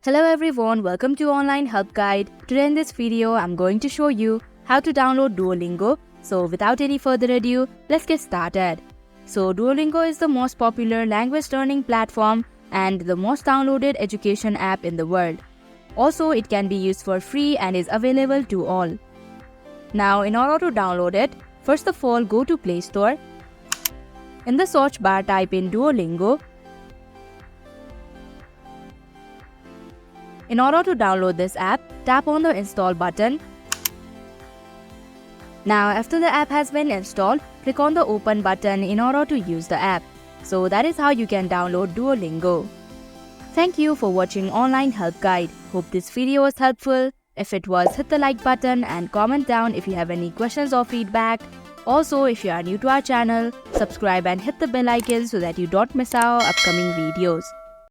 Hello everyone, welcome to Online Help Guide. Today in this video, I'm going to show you how to download Duolingo. So without any further ado, let's get started. So Duolingo is the most popular language learning platform and the most downloaded education app in the world. Also, it can be used for free and is available to all. Now, in order to download it, first of all, go to Play Store. In the search bar, type in Duolingo. In order to download this app, tap on the install button. Now, after the app has been installed, click on the open button in order to use the app. So that is how you can download Duolingo. Thank you for watching Online Help Guide. Hope this video was helpful. If it was, hit the like button and comment down if you have any questions or feedback. Also, if you are new to our channel, subscribe and hit the bell icon so that you don't miss our upcoming videos.